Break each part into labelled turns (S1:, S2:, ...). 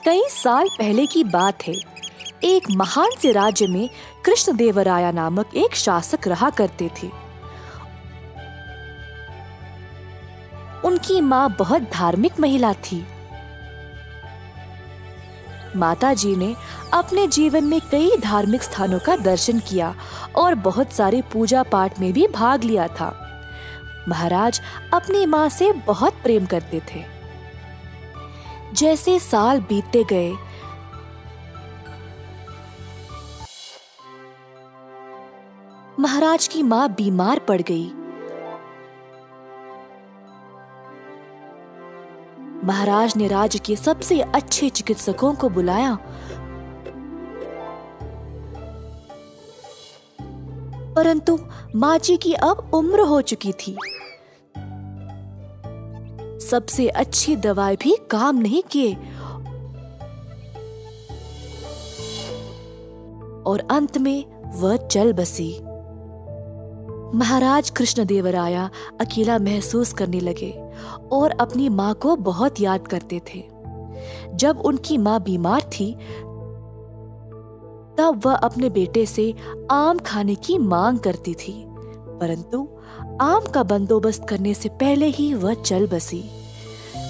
S1: कई साल पहले की बात है। एक महान से राज्य में कृष्णदेवराया नामक एक शासक रहा करते थे। उनकी माँ बहुत धार्मिक महिला थी। माताजी ने अपने जीवन में कई धार्मिक स्थानों का दर्शन किया और बहुत सारे पूजा पाठ में भी भाग लिया था। महाराज अपनी माँ से बहुत प्रेम करते थे। जैसे साल बीतते गए, महाराज की माँ बीमार पड़ गई। महाराज ने राज्य के सबसे अच्छे चिकित्सकों को बुलाया, परंतु माँ जी की अब उम्र हो चुकी थी। सबसे अच्छी दवाई भी काम नहीं किए और अंत में वह चल बसी। महाराज कृष्णदेवराया अकेला महसूस करने लगे और अपनी माँ को बहुत याद करते थे। जब उनकी माँ बीमार थी तब वह अपने बेटे से आम खाने की मांग करती थी, परंतु आम का बंदोबस्त करने से पहले ही वह चल बसी।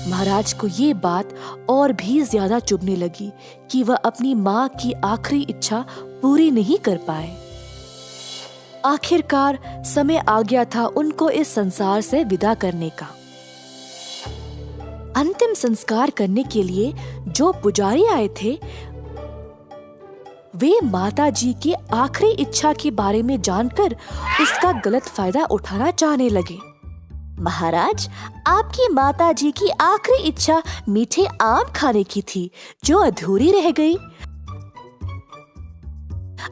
S1: महाराज को ये बात और भी ज्यादा चुभने लगी कि वह अपनी माँ की आखिरी इच्छा पूरी नहीं कर पाए। आखिरकार समय आ गया था उनको इस संसार से विदा करने का। अंतिम संस्कार करने के लिए जो पुजारी आए थे, वे माता जी की आखिरी इच्छा के बारे में जानकर उसका गलत फायदा उठाना चाहने लगे। महाराज, आपकी माता जी की आखिरी इच्छा मीठे आम खाने की थी, जो अधूरी रह गई।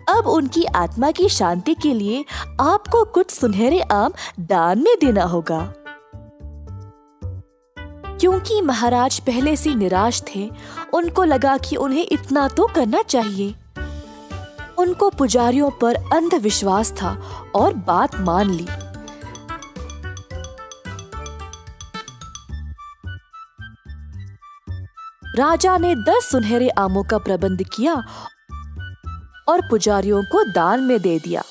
S1: अब उनकी आत्मा की शांति के लिए आपको कुछ सुनहरे आम दान में देना होगा। क्योंकि महाराज पहले से निराश थे, उनको लगा कि उन्हें इतना तो करना चाहिए। उनको पुजारियों पर अंधविश्वास था और बात मान ली। राजा ने 10 सुनहरे आमों का प्रबंध किया और पुजारियों को दान में दे दिया।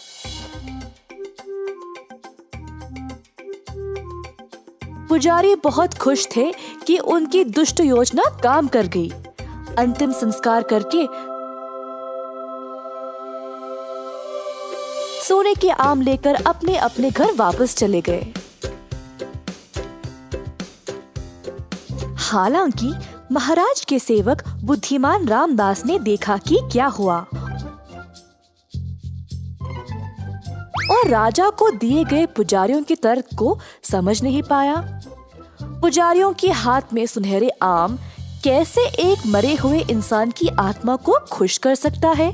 S1: पुजारी बहुत खुश थे कि उनकी दुष्ट योजना काम कर गई। अंतिम संस्कार करके सोने के आम लेकर अपने अपने घर वापस चले गए। हालांकि महाराज के सेवक बुद्धिमान रामदास ने देखा कि क्या हुआ और राजा को दिए गए पुजारियों के तर्क को समझ नहीं पाया। पुजारियों के हाथ में सुनहरे आम कैसे एक मरे हुए इंसान की आत्मा को खुश कर सकता है?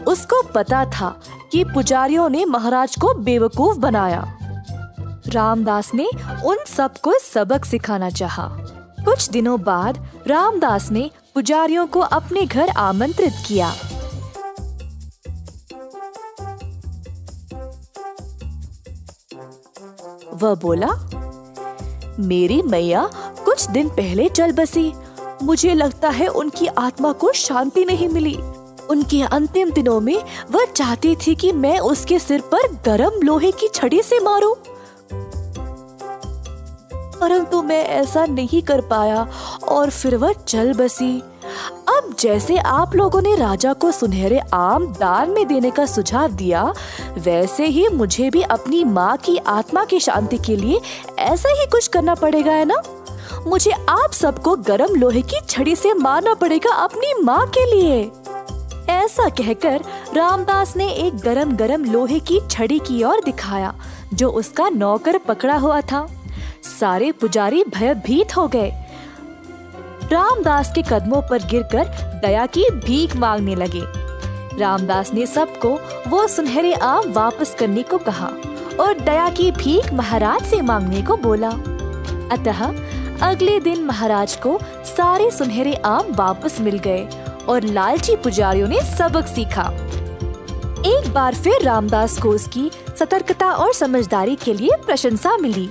S1: उसको पता था कि पुजारियों ने महाराज को बेवकूफ बनाया। रामदास ने उन सबको सबक सिखाना चाहा। कुछ दिनों बाद रामदास ने पुजारियों को अपने घर आमंत्रित किया। वह बोला, मेरी मैया कुछ दिन पहले चल बसी। मुझे लगता है उनकी आत्मा को शांति नहीं मिली। उनके अंतिम दिनों में वह चाहती थी कि मैं उसके सिर पर गरम लोहे की छड़ी से मारूं, परंतु मैं ऐसा नहीं कर पाया और फिर वह चल बसी। अब जैसे आप लोगों ने राजा को सुनहरे आम दान में देने का सुझाव दिया, वैसे ही मुझे भी अपनी माँ की आत्मा की शांति के लिए ऐसा ही कुछ करना पड़ेगा, है ना? मुझे आप सबको गरम लोहे की छड़ी से मारना पड़ेगा अपनी माँ के लिए। ऐसा कहकर रामदास ने एक गरम गरम लोहे की छड़ी की ओर दिखाया, जो उसका नौकर पकड़ा हुआ था। सारे पुजारी भयभीत हो गए। रामदास के कदमों पर गिरकर दया की भीख मांगने लगे। रामदास ने सबको वो सुनहरे आम वापस करने को कहा और दया की भीख महाराज से मांगने को बोला। अतः अगले दिन महाराज को सारे सुनहरे आम वापस मिल गए और लालची पुजारियों ने सबक सीखा। एक बार फिर रामदास को उसकी सतर्कता और समझदारी के लिए प्रशंसा मिली।